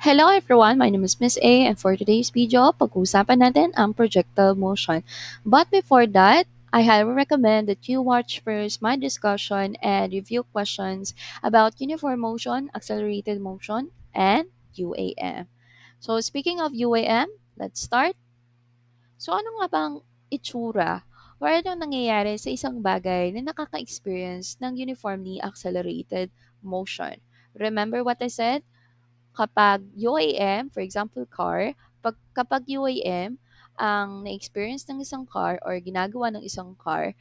Hello everyone, my name is Miss A and for today's video, pag-uusapan natin ang projectile motion. But before that, I highly recommend that you watch first my discussion and review questions about uniform motion, accelerated motion, and UAM. So speaking of UAM, let's start. So ano nga bang itsura or anong nangyayari sa isang bagay na nakaka-experience ng uniformly accelerated motion? Remember what I said? Kapag UAM, for example, car, kapag UAM, ang na-experience ng isang car or ginagawa ng isang car,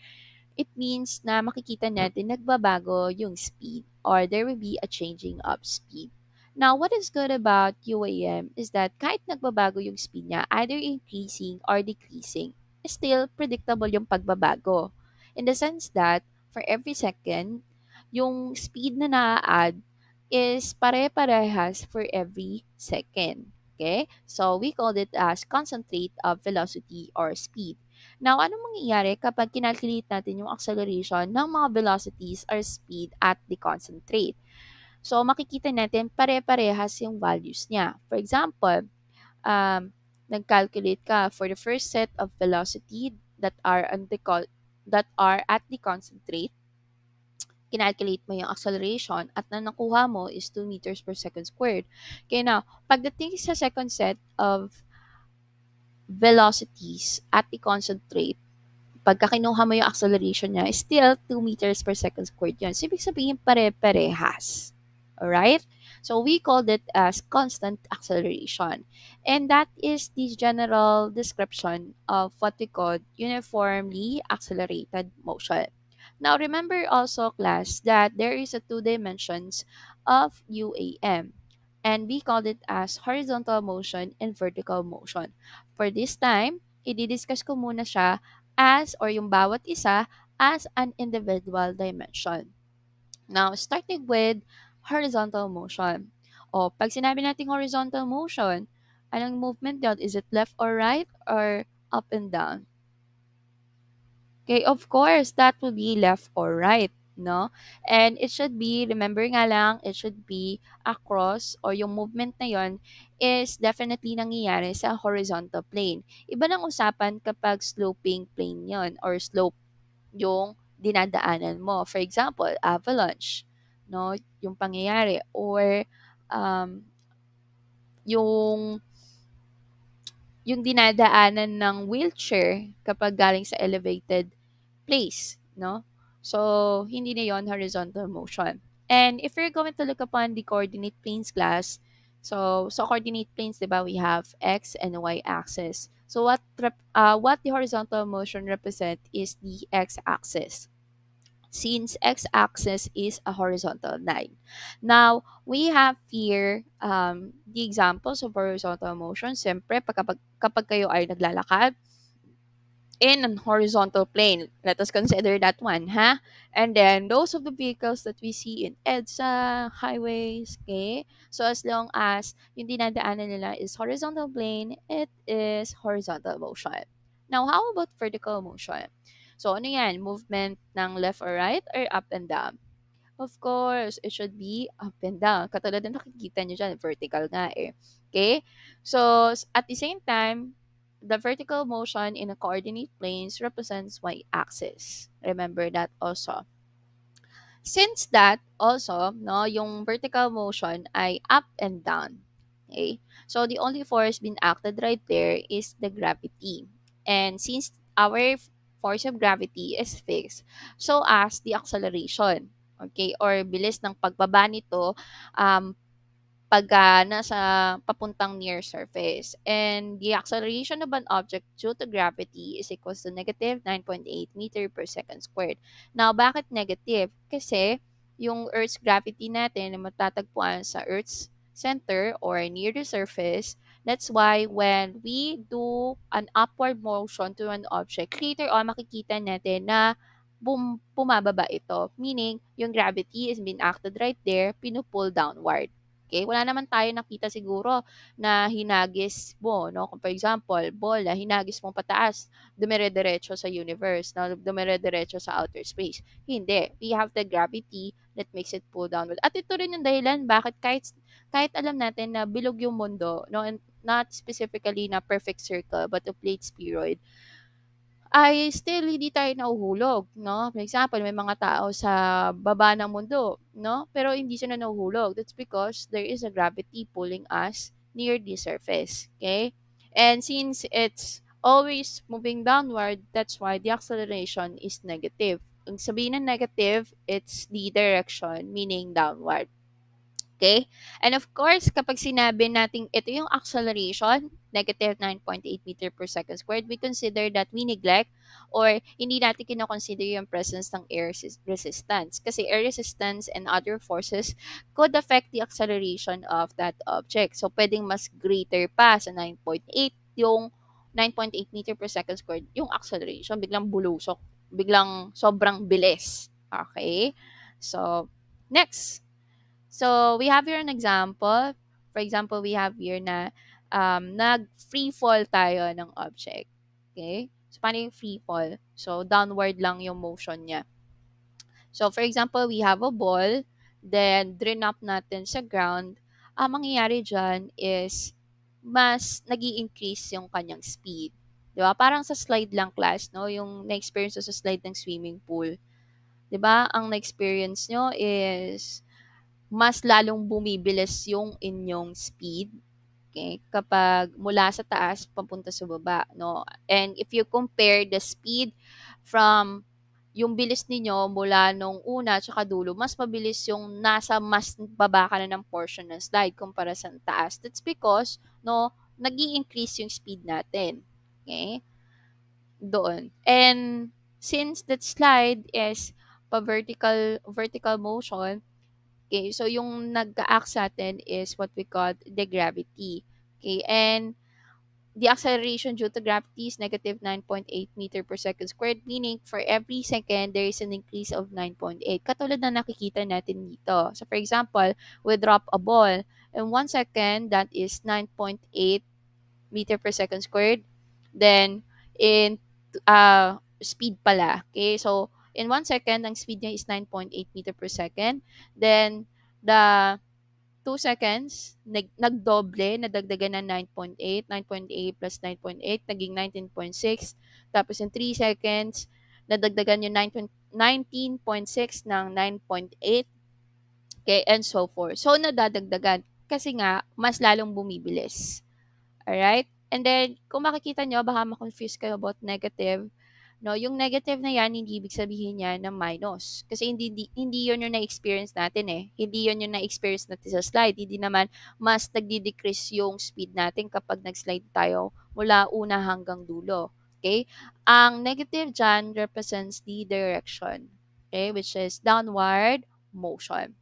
it means na makikita natin nagbabago yung speed or there will be a changing of speed. Now, what is good about UAM is that kahit nagbabago yung speed niya, either increasing or decreasing, still predictable yung pagbabago. In the sense that for every second, yung speed na na-add is pare-parehas for every second. Okay? So, we call it as constant rate of velocity or speed. Now, anong mangyayari kapag kinalculate natin yung acceleration ng mga velocities or speed at the constant rate? So, makikita natin pare-parehas yung values niya. For example, nag-calculate ka for the first set of velocity that are at the constant rate, kinalculate mo yung acceleration at na nakuha mo is 2 meters per second squared. Okay, now, pagdating sa second set of velocities at the constant rate, pagka kinuha mo yung acceleration niya, is still 2 meters per second squared yun. So, ibig sabihin, pare-parehas. Alright? So, we call it as constant acceleration. And that is the general description of what we call uniformly accelerated motion. Now, remember also, class, that there is a two dimensions of UAM. And we called it as horizontal motion and vertical motion. For this time, i-discuss ko muna siya as or yung bawat isa as an individual dimension. Now, starting with horizontal motion. O, pag sinabi nating horizontal motion, anong movement yun? Is it left or right or up and down? Okay, of course, that will be left or right, no? And it should be, remember nga lang, it should be across or yung movement na yon is definitely nangyayari sa horizontal plane. Iba ng usapan kapag sloping plane yon or slope yung dinadaanan mo. For example, avalanche, no? Yung pangyayari or um, yung yung dinadaanan ng wheelchair kapag galing sa elevated place, no? So, hindi na yon horizontal motion. And if you're going to look upon the coordinate planes class, so coordinate planes, diba, we have x and y axis. So what the horizontal motion represent is the x axis, since x-axis is a horizontal line. Now, we have here the examples of horizontal motion. Siyempre, kapag kayo ay naglalakad in an horizontal plane, let us consider that one, ha? And then, those of the vehicles that we see in EDSA, highways, okay? So, as long as yung dinadaanan nila is horizontal plane, it is horizontal motion. Now, how about vertical motion? So, ano yan? Movement ng left or right or up and down? Of course, it should be up and down. Katulad na nakikita nyo dyan, vertical nga eh. Okay? So, at the same time, the vertical motion in a coordinate planes represents y-axis. Remember that also. Since that also, no, yung vertical motion ay up and down. Okay? So the only force being acted right there is the gravity. And since our force of gravity is fixed, so as the acceleration, okay, or bilis ng pagbaba nito, um, pagka nasa papuntang near surface. And the acceleration of an object due to gravity is equals to negative 9.8 meter per second squared. Now, bakit negative? Kasi yung Earth's gravity natin na matatagpuan sa Earth's center or near the surface, that's why when we do an upward motion to an object, later on makikita natin na bumababa ito. Meaning, yung gravity is being acted right there, pinupull downward. Okay, wala naman tayo nakita siguro na hinagis mo, no? Kung for example, bola, hinagis mo pataas, dumire-diretso sa universe, no? Dumire-diretso sa outer space. Hindi. We have the gravity that makes it pull downward. At ito rin yung dahilan bakit kahit alam natin na bilog yung mundo, no? And not specifically na perfect circle, but a plate spheroid, ay still hindi tayo nahuhulog, no? For example, may mga tao sa baba ng mundo, no? Pero hindi sila nahuhulog. That's because there is a gravity pulling us near the surface, okay? And since it's always moving downward, that's why the acceleration is negative. Ang sabihin ng negative, it's the direction, meaning downward. Okay? And of course, kapag sinabi natin ito yung acceleration, negative 9.8 meter per second squared, we consider that we neglect or hindi natin kinoconsider yung presence ng resistance. Kasi air resistance and other forces could affect the acceleration of that object. So, pwedeng mas greater pa sa 9.8 yung 9.8 meter per second squared yung acceleration. Biglang bulusok. Biglang sobrang bilis. Okay? So, next. So, we have here an example. For example, we have here na nag-free fall tayo ng object. Okay? So, paano yung free fall? So, downward lang yung motion niya. So, for example, we have a ball, then drop natin sa ground. Ang mangyayari dyan is mas nag increase yung kanyang speed. Di ba? Parang sa slide lang class, no? Yung na-experience sa slide ng swimming pool. Di ba? Ang na-experience nyo is mas lalong bumibilis yung inyong speed, okay, kapag mula sa taas papunta sa baba, no? And if you compare the speed from yung bilis ninyo mula nung una tsaka dulo, mas mabilis yung nasa mas baba ka na ng portion ng slide kumpara sa taas. That's because, no, nag increase yung speed natin. Okay? Doon. And since that slide is vertical motion, okay, so yung nag-act sa atin is what we call the gravity. Okay, and the acceleration due to gravity is negative 9.8 meter per second squared, meaning for every second, there is an increase of 9.8. Katulad na nakikita natin dito. So for example, we drop a ball. In 1 second, that is 9.8 meter per second squared. Then, in speed pala. Okay, so in 1 second, ang speed niya is 9.8 meter per second. Then, the 2 seconds, nagdoble, nadagdagan ng 9.8, 9.8 plus 9.8, naging 19.6. Tapos in 3 seconds, nadagdagan yung 19.6 ng 9.8, okay, and so forth. So, nadadagdagan kasi nga, mas lalong bumibilis. Alright? And then, kung makikita nyo, baka ma-confuse kayo about negative. No, yung negative na yan, hindi ibig sabihin niya na minus. Kasi hindi yun yung na-experience natin eh. Hindi yun yung na-experience natin sa slide. Hindi naman mas nagdi-decrease yung speed natin kapag nag-slide tayo mula una hanggang dulo. Okay? Ang negative dyan represents the direction. Okay? Which is downward motion.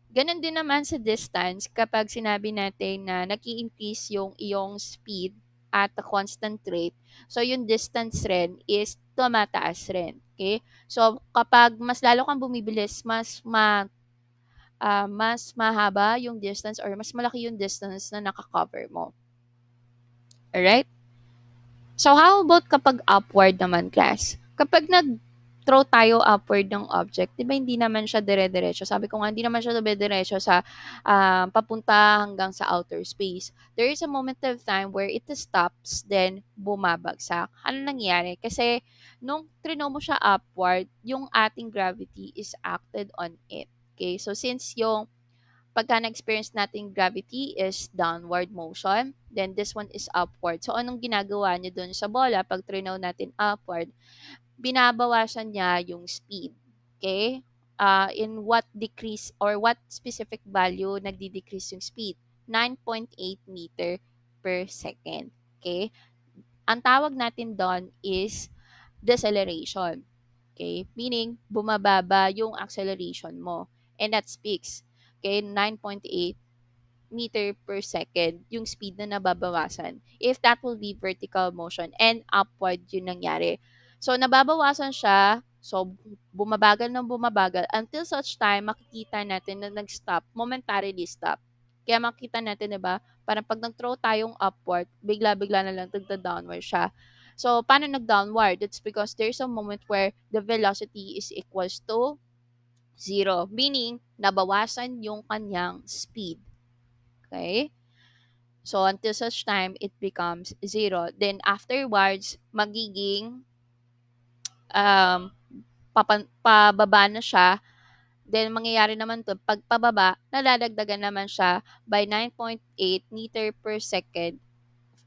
Ganon din naman sa distance kapag sinabi natin na nag increase yung iyong speed at a constant rate. So, yung distance rin is tumataas rin. Okay? So, kapag mas lalo kang bumibilis, mas mahaba yung distance or mas malaki yung distance na nakakover mo. Alright? So, how about kapag upward naman, class? Kapag nag-throw tayo upward ng object, di ba hindi naman siya dire-diretso? Sabi ko nga, hindi naman siya dire-diretso sa papunta hanggang sa outer space. There is a moment of time where it stops, then bumabagsak. Ano nangyari? Kasi nung trino mo siya upward, yung ating gravity is acted on it. Okay? So, since yung pagka na-experience natin gravity is downward motion, then this one is upward. So, anong ginagawa niya dun sa bola pag trinaw natin upward? Binabawasan niya yung speed. Okay? In what decrease or what specific value nagdi-decrease yung speed? 9.8 meter per second. Okay? Ang tawag natin doon is deceleration. Okay? Meaning, bumababa yung acceleration mo. And that speaks. Okay? 9.8 meter per second yung speed na nababawasan. If that will be vertical motion and upward yung nangyari. So, nababawasan siya So, bumabagal ng bumabagal until such time makikita natin na nag-stop, momentarily stop. Kaya makita natin, 'di ba, parang 'pag nag-throw tayong upward, bigla-bigla na lang nagda-downward siya. So, paano nag-downward? It's because there's a moment where the velocity is equals to zero, meaning nabawasan yung kanyang speed. Okay? So, until such time, it becomes zero. Then, afterwards, magiging pababa na siya. Then, mangyayari naman 'to 'pag pababa, nadadagdagan naman siya by 9.8 meter per second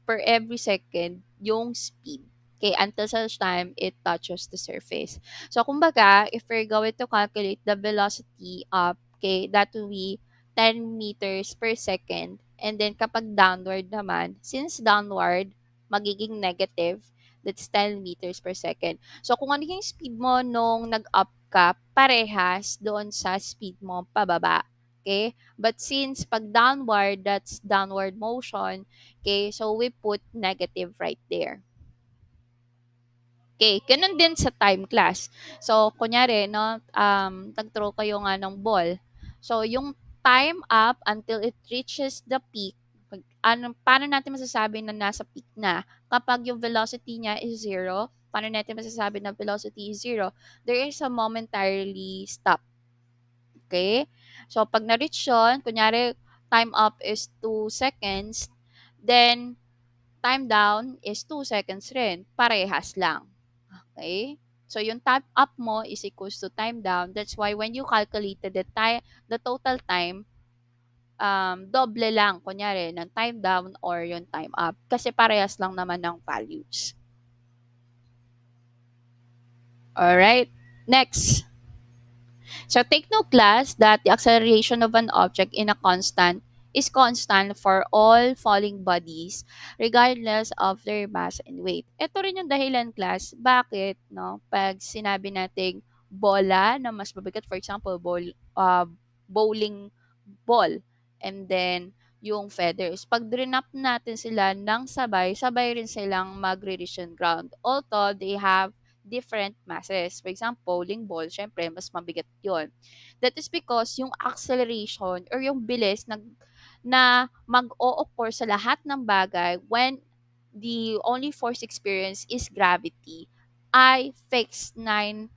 per every second yung speed. Okay, until such time it touches the surface. So, kumbaga, if we're going to calculate the velocity up, okay, that will be 10 meters per second. And then, kapag downward naman, since downward, magiging negative, that's 10 meters per second. So, kung ano yung speed mo nung nag-up ka, parehas doon sa speed mo pababa. Okay? But since pag downward, that's downward motion. Okay, so we put negative right there. Okay, ganun din sa time class. So, kunyari, no, nag-throw kayo nga ng ball. So, yung time up until it reaches the peak, paano natin masasabi na nasa peak na? Kapag yung velocity niya is zero, paano natin masasabi na velocity is zero? There is a momentarily stop. Okay? So, pag na-reach yun, kunyari, time up is 2 seconds, then time down is 2 seconds rin. Parehas lang. Okay? So, yung time up mo is equals to time down. That's why when you calculated the total time, doble lang, kunyari, ng time down or yung time up. Kasi parehas lang naman ng values. Alright? Next. So take note class that the acceleration of an object in a constant is constant for all falling bodies regardless of their mass and weight. Ito rin yung dahilan class bakit no pag sinabi nating bola na mas mabigat, for example bowling ball, and then yung feathers, pag drinap natin sila ng sabay, sabay rin silang magre-reach on ground although they have different masses. For example, bowling ball, syempre, mas mabigat yon. That is because yung acceleration or yung bilis na mag-o-occur sa lahat ng bagay when the only force experience is gravity ay fixed 9.8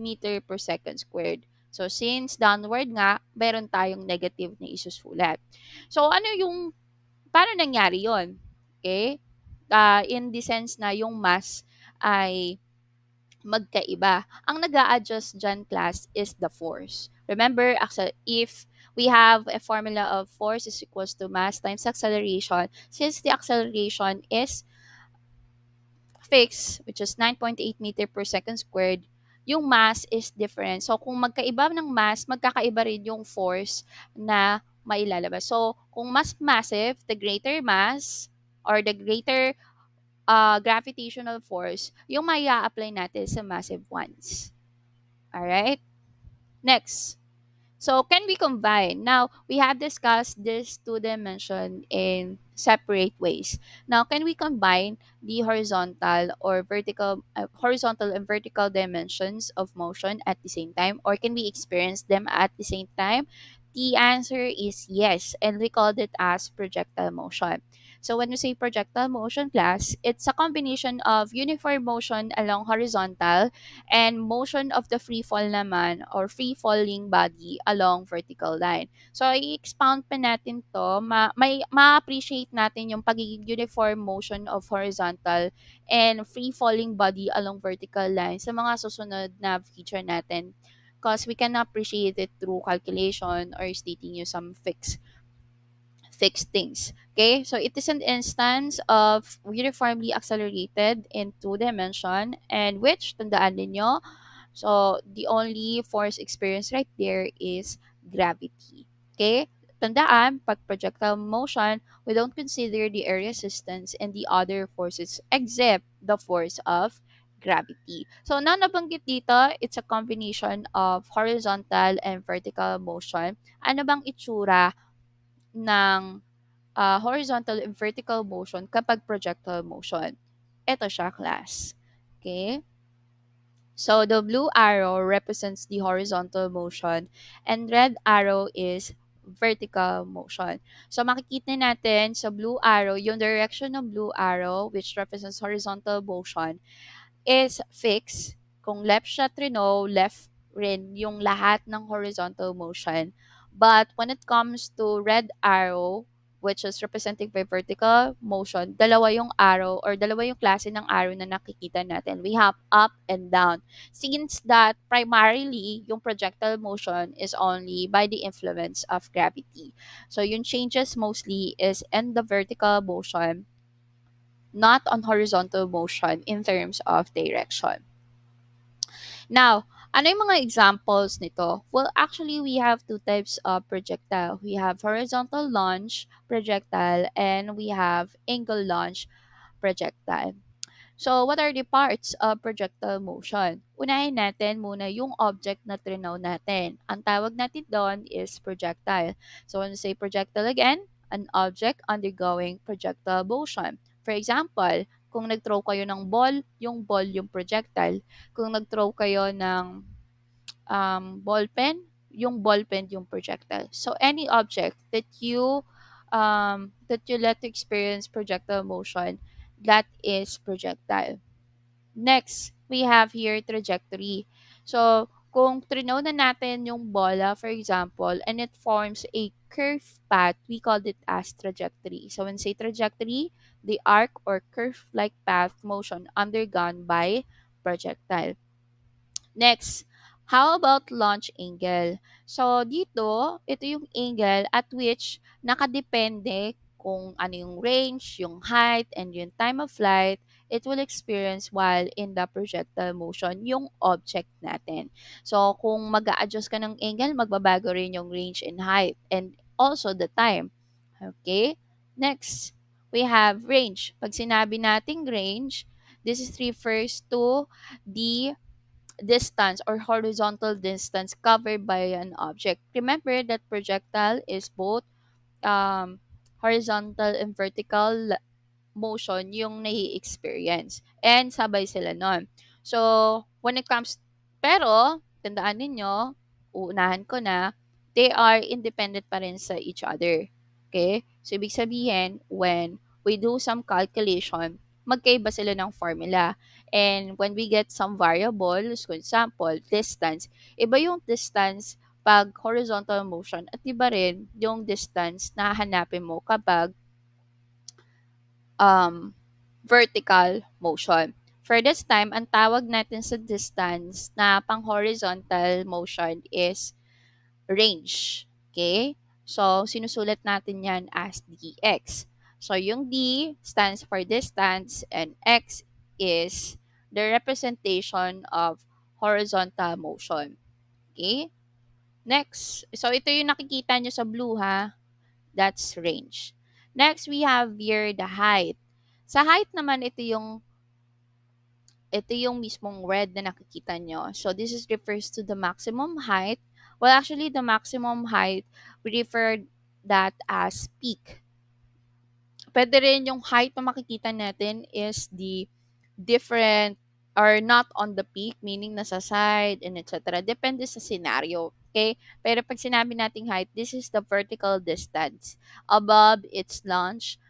meter per second squared. So, since downward nga, meron tayong negative na isusulat. So, paano nangyari yon? Okay? In the sense na yung mass ay magkaiba. Ang nag adjust dyan, class, is the force. Remember, if we have a formula of force is equals to mass times acceleration, since the acceleration is fixed, which is 9.8 meter per second squared, yung mass is different. So, kung magkaiba ng mass, magkakaiba rin yung force na mailalabas. So, kung mas massive, the greater mass or the greater gravitational force, yung may apply natin sa massive ones. Alright? Next. So, can we combine? Now, we have discussed this two dimension in separate ways. Now, can we combine the horizontal and vertical dimensions of motion at the same time, or can we experience them at the same time? The answer is yes, and we called it as projectile motion. So, when we say projectile motion class, it's a combination of uniform motion along horizontal and motion of the free fall naman or free falling body along vertical line. So, i-expound pa natin to, ma-appreciate natin yung pagiging uniform motion of horizontal and free falling body along vertical line sa mga susunod na feature natin, because we can appreciate it through calculation or stating you some fixed things. Okay, so it is an instance of uniformly accelerated in two dimension, and which, tandaan ninyo, so the only force experience right there is gravity. Okay, tandaan, pag projectile motion, we don't consider the air resistance and the other forces except the force of gravity. So, na nabanggit dito, it's a combination of horizontal and vertical motion. Ano bang itsura ng horizontal and vertical motion kapag projectile motion? Ito siya, class. Okay? So the blue arrow represents the horizontal motion and red arrow is vertical motion. So makikita natin sa blue arrow, yung direction ng blue arrow which represents horizontal motion is fixed. Kung left siya trino, left rin yung lahat ng horizontal motion. But when it comes to red arrow, which is represented by vertical motion, dalawa yung arrow or dalawa yung klase ng arrow na nakikita natin. We have up and down. Since that primarily yung projectile motion is only by the influence of gravity. So yung changes mostly is in the vertical motion, not on horizontal motion in terms of direction. Now, ano yung mga examples nito? Well, actually, we have two types of projectile. We have horizontal launch projectile and we have angle launch projectile. So, what are the parts of projectile motion? Unahin natin muna yung object na trinaw natin. Ang tawag natin doon is projectile. So, when we say projectile again, an object undergoing projectile motion. For example, kung nag-throw kayo ng ball yung projectile. Kung nag-throw kayo ng ballpen, yung ballpen yung projectile. So, any object that you let to experience projectile motion, that is projectile. Next, we have here trajectory. So, kung trinaw na natin yung bola, for example, and it forms a curved path, we call it as trajectory. So, when say trajectory, the arc or curve-like path motion undergone by projectile. Next, how about launch angle? So, dito, ito yung angle at which nakadepende kung ano yung range, yung height, and yung time of flight, it will experience while in the projectile motion yung object natin. So, kung mag adjust ka ng angle, magbabago rin yung range and height and also the time. Okay? Next, we have range. Pag sinabi nating range, this is refers to the distance or horizontal distance covered by an object. Remember that projectile is both horizontal and vertical motion yung nai-experience. And sabay sila nun. So, when it comes, pero, tandaan ninyo, uunahan ko na, they are independent pa rin sa each other. Okay? So, ibig sabihin, when we do some calculation, magkaiba sila ng formula. And when we get some variables, for example, distance, iba yung distance pag horizontal motion at iba rin yung distance na hanapin mo kapag um, vertical motion. For this time, ang tawag natin sa distance na pang horizontal motion is range. Okay? So, sinusulat natin yan as dx. So, yung d stands for distance and x is the representation of horizontal motion. Okay? Next. So, ito yung nakikita nyo sa blue ha. That's range. Next, we have here the height. Sa height naman, ito yung mismong red na nakikita nyo. So, this is refers to the maximum height. Well, actually, the maximum height, we refer that as peak. Pwede rin yung height na makikita natin is the different or not on the peak, meaning nasa side and etc. Depende sa scenario. Okay? Pero pag sinabi nating height, this is the vertical distance above its launch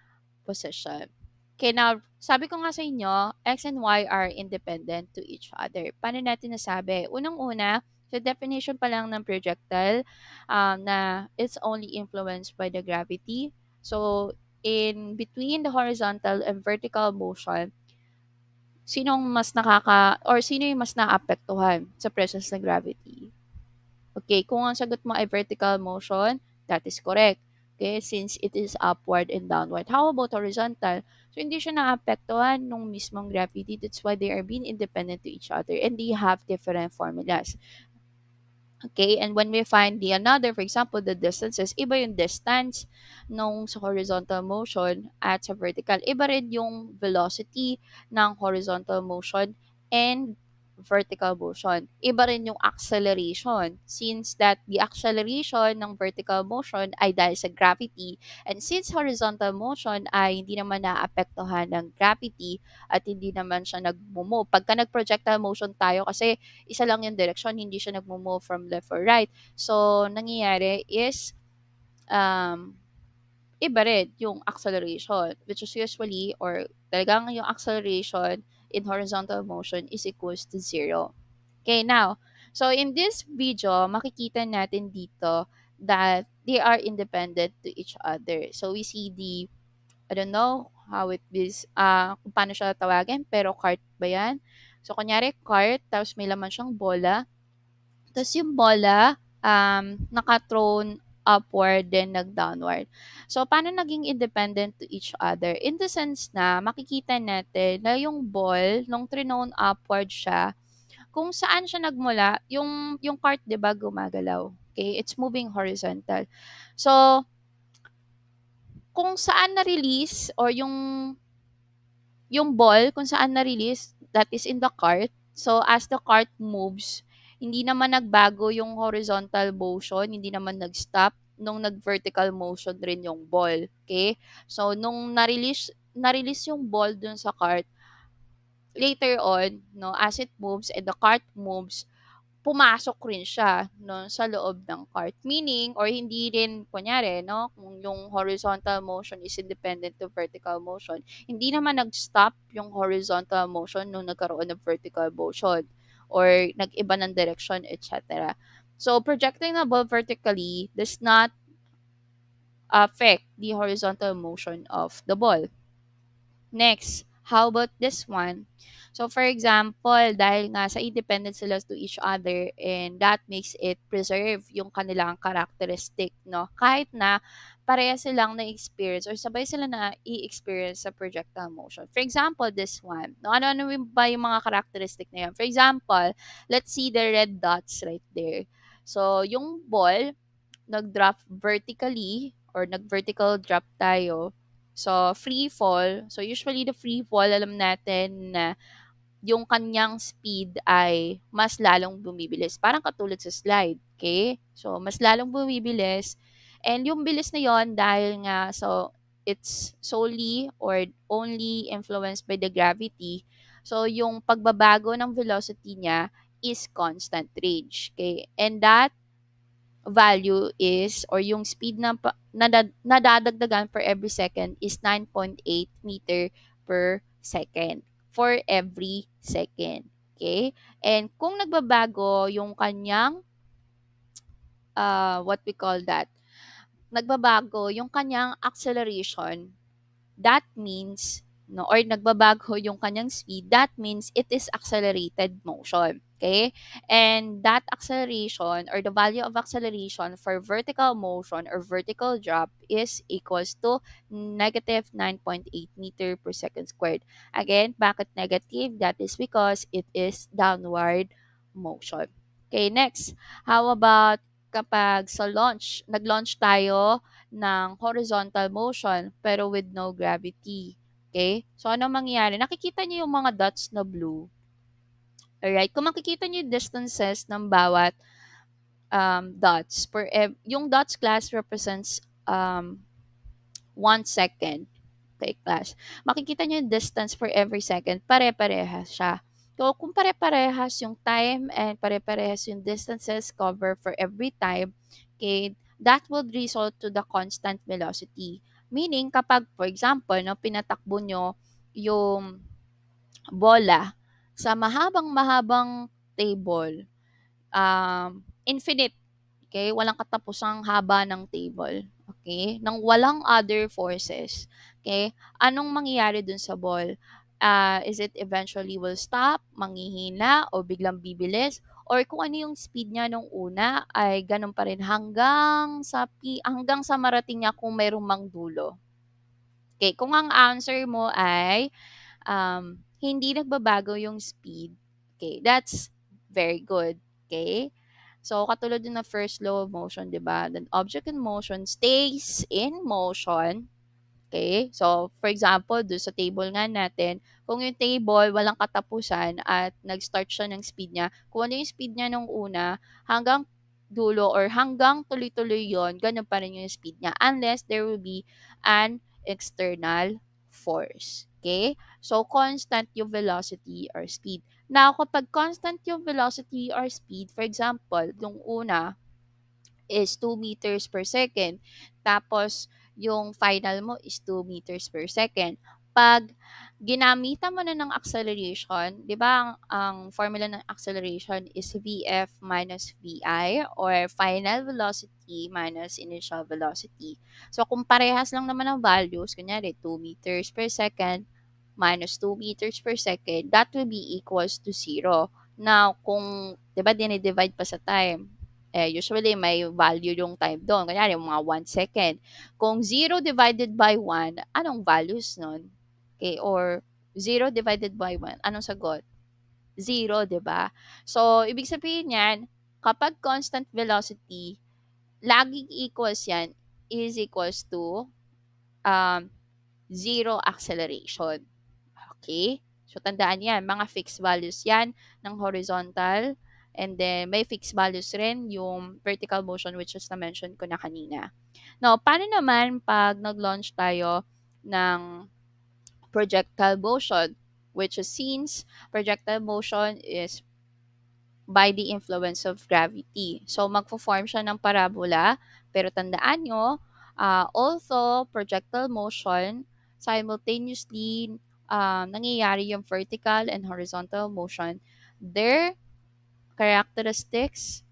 position. Okay, now, sabi ko nga sa inyo, X and Y are independent to each other. Paano natin nasabi? Unang-una, sa definition pa lang ng projectile, na it's only influenced by the gravity. So, in between the horizontal and vertical motion, sino yung mas naapektuhan sa presence ng gravity? Okay, kung ang sagot mo ay vertical motion, that is correct. Okay, since it is upward and downward. How about horizontal? So, hindi siya naapektuhan nung mismong gravity. That's why they are being independent to each other and they have different formulas. Okay, and when we find the another, for example, the distances, iba yung distance nung sa horizontal motion at sa vertical. Iba rin yung velocity ng horizontal motion and vertical motion. Iba rin yung acceleration. Since that the acceleration ng vertical motion ay dahil sa gravity, and since horizontal motion ay hindi naman naapektuhan ng gravity at hindi naman siya nagmo-move. Pagka nag-projectile motion tayo kasi isa lang yung direction, hindi siya nagmo-move from left or right. So, nangyayari is um, iba rin yung acceleration, which is usually or talagang yung acceleration in horizontal motion is equals to zero. Okay, now, so in this video, makikita natin dito that they are independent to each other. So we see the, I don't know how it is, kung paano siya tawagin, pero cart ba yan? So, kunyari, cart, tapos may laman siyang bola, tapos yung bola, naka-thrown upward, then nag-downward. So, paano naging independent to each other? In the sense na, makikita natin na yung ball, nung thrown upward siya, kung saan siya nagmula, yung cart, di ba, gumagalaw. Okay? It's moving horizontal. So, kung saan na-release or yung ball kung saan na-release, that is in the cart. So, as the cart moves, hindi naman nagbago yung horizontal motion, hindi naman nag-stop nung nag-vertical motion rin yung ball. Okay? So, nung na-release yung ball dun sa cart, later on, no, as it moves and the cart moves, pumasok rin siya 'no, sa loob ng cart. Meaning or hindi rin kunyari 'no, kung yung horizontal motion is independent to vertical motion, hindi naman nag-stop yung horizontal motion nung nagkaroon ng vertical motion or nag-iba ng direction, et cetera. So, projecting the ball vertically does not affect the horizontal motion of the ball. Next, how about this one? So, for example, dahil nga sa independent sila to each other and that makes it preserve yung kanilang characteristic, no? Kahit na pareha silang na-experience or sabay sila na i-experience sa projectile motion. For example, this one. No, ano-ano ba yung mga characteristic na yan? For example, let's see the red dots right there. So, yung ball, nag-drop vertically or nag-vertical drop tayo. So, free fall. So, usually the free fall, alam natin na yung kanyang speed ay mas lalong bumibilis. Parang katulad sa slide. Okay? So, mas lalong bumibilis. And yung bilis na yon dahil nga, so, it's solely or only influenced by the gravity. So, yung pagbabago ng velocity niya is constant range. Okay? And that value is or yung speed na nadadagdagan per every second is 9.8 meter per second for every second. Okay? And kung nagbabago yung kanyang what we call that, nagbabago yung kanyang acceleration, that means no or nagbabago yung kanyang speed, that means it is accelerated motion. Okay? And that acceleration or the value of acceleration for vertical motion or vertical drop is equals to negative 9.8 meter per second squared. Again, bakit negative? That is because it is downward motion. Okay, next. How about kapag sa launch, nag-launch tayo ng horizontal motion pero with no gravity. Okay? So, ano mangyayari? Nakikita niyo yung mga dots na blue. Alright? Kung makikita niyo yung distances ng bawat dots, yung dots class represents 1 second. Okay, class. Makikita niyo yung distance for every second, pare-parehas siya. So, kung pare-parehas yung time and pare-parehas yung distances cover for every time, okay, that would result to the constant velocity. Meaning, kapag, for example, no, pinatakbo nyo yung bola sa mahabang-mahabang table, infinite. Okay? Walang katapusang haba ng table. Okay? Nang walang other forces. Okay? Anong mangyayari dun sa ball? Is it eventually will stop, manghihina, o biglang bibilis? Or kung ano yung speed niya nung una, ay ganun pa rin hanggang sa marating niya kung mayroong mang dulo. Okay? Kung ang answer mo ay hindi nagbabago yung speed, okay, that's very good. Okay? So, katulad din ng first law of motion, di ba? Then, object in motion stays in motion Okay? So, for example, do'n sa table nga natin, kung yung table walang katapusan at nag-start siya ng speed niya, kung ano yung speed niya nung una hanggang dulo or hanggang tuloy-tuloy yon, gano'n pa rin yung speed niya unless there will be an external force. Okay? So, constant yung velocity or speed. Now, kapag constant yung velocity or speed, for example, nung una is 2 meters per second. Tapos, yung final mo is 2 meters per second. Pag ginamitan mo na ng acceleration, di ba ang formula ng acceleration is Vf minus Vi or final velocity minus initial velocity. So, kung parehas lang naman ang values, kunyari 2 meters per second minus 2 meters per second, that will be equals to 0. Now, kung, di ba, dinidivide pa sa time, usually may value yung time doon. Kunyari, mga 1 second. Kung 0 divided by 1, anong values nun? Okay, or 0 divided by 1, anong sagot? 0, di ba? So, ibig sabihin yan, kapag constant velocity, laging equals yan is equals to um, 0 acceleration. Okay? So, tandaan yan, mga fixed values yan ng horizontal. And then, may fixed values rin yung vertical motion which is na-mention ko na kanina. Now, paano naman pag nag-launch tayo ng projectile motion? Which is since projectile motion is by the influence of gravity. So, magpo-form siya ng parabola. Pero tandaan nyo, also projectile motion, simultaneously nangyayari yung vertical and horizontal motion. Their characteristics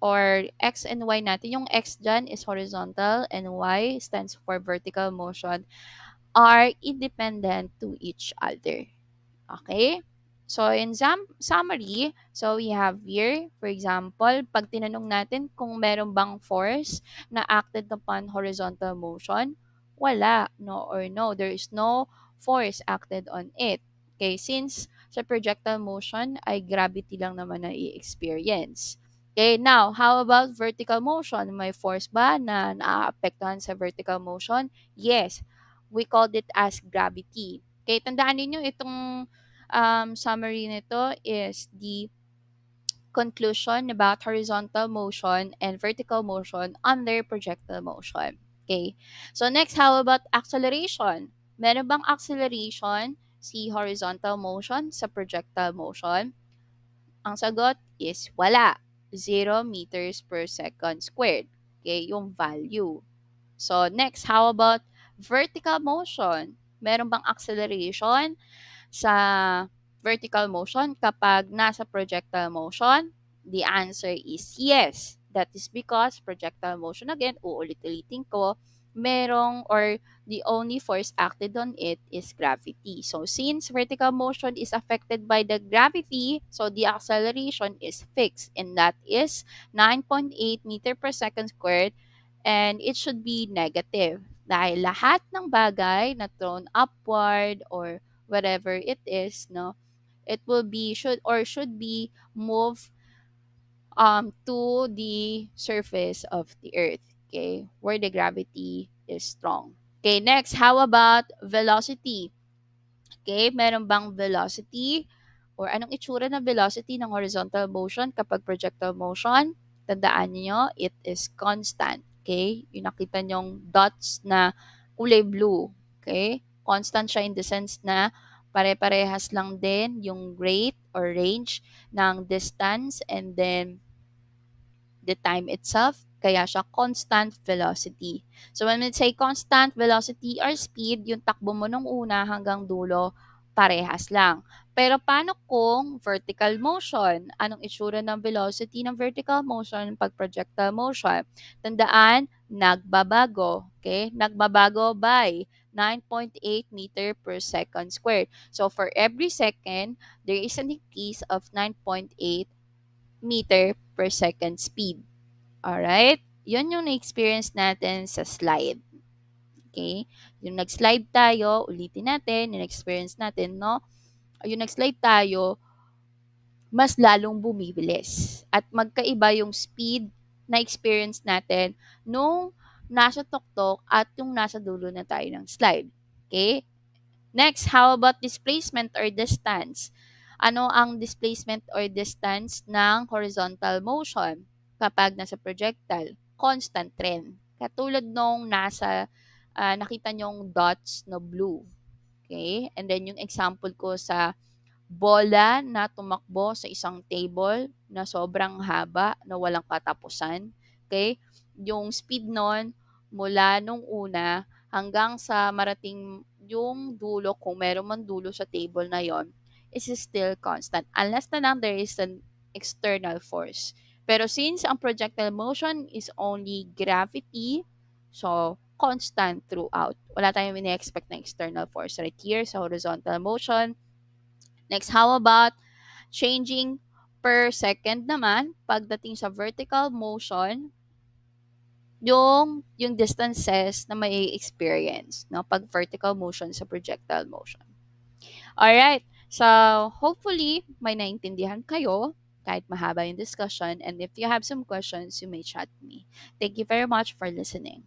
or x and y natin, yung x dyan is horizontal and y stands for vertical motion, are independent to each other. Okay? So, in summary, so we have here, for example, pag tinanong natin kung meron bang force na acted upon horizontal motion, wala, no or no. There is no force acted on it. Okay, since sa projectile motion ay gravity lang naman na i-experience. Okay, now, how about vertical motion? May force ba na naaapektuhan sa vertical motion? Yes, we called it as gravity. Okay, tandaan niyo itong summary nito is the conclusion about horizontal motion and vertical motion under projectile motion. Okay. So next, how about acceleration? Meron bang acceleration si horizontal motion sa projectile motion? Ang sagot is wala. 0 meters per second squared. Okay, yung value. So next, how about vertical motion? Meron bang acceleration sa vertical motion kapag nasa projectile motion? The answer is yes. That is because projectile motion, again, uulit-ulitin ko, merong or the only force acted on it is gravity. So, since vertical motion is affected by the gravity, so the acceleration is fixed and that is 9.8 meter per second squared and it should be negative. Dahil lahat ng bagay na thrown upward or whatever it is, no, it will be should be moved to the surface of the earth, okay, where the gravity is strong. Okay, next, how about velocity? Okay, meron bang velocity or anong itsura ng velocity ng horizontal motion kapag projectile motion? Tandaan niyo, it is constant. Okay? Yung nakita nyong dots na kulay blue. Okay? Constant siya in the sense na pare-parehas lang din yung rate or range ng distance and then the time itself, kaya siya constant velocity. So when we say constant velocity or speed, yung takbo mo nung una hanggang dulo, parehas lang. Pero paano kung vertical motion? Anong itsura ng velocity ng vertical motion pag projectile motion? Tandaan, nagbabago. Okay? Nagbabago by 9.8 meter per second squared. So for every second, there is an increase of 9.8 meter per second speed. Alright? Yun yung na-experience natin sa slide. Okay? Yung nag-slide tayo, ulitin natin, yung experience natin, no? Yung nag-slide tayo, mas lalong bumibilis. At magkaiba yung speed na experience natin nung nasa tuktok at yung nasa dulo na tayo ng slide. Okay? Next, how about displacement or distance? Ano ang displacement or distance ng horizontal motion kapag nasa projectile? Constant rin. Katulad nung nakita nyong dots na blue. Okay? And then yung example ko sa bola na tumakbo sa isang table na sobrang haba na walang katapusan. Okay? Yung speed nun mula nung una hanggang sa marating yung dulo, kung meron man dulo sa table na yon, is still constant. Unless na lang there is an external force. Pero since ang projectile motion is only gravity, so constant throughout. Wala tayong ini-expect na external force right here sa horizontal motion. Next, how about changing per second naman? Pagdating sa vertical motion, yung distances na may experience no, pag vertical motion sa projectile motion. Alright, so hopefully may naintindihan kayo kahit mahaba yung discussion, and if you have some questions, you may chat me. Thank you very much for listening.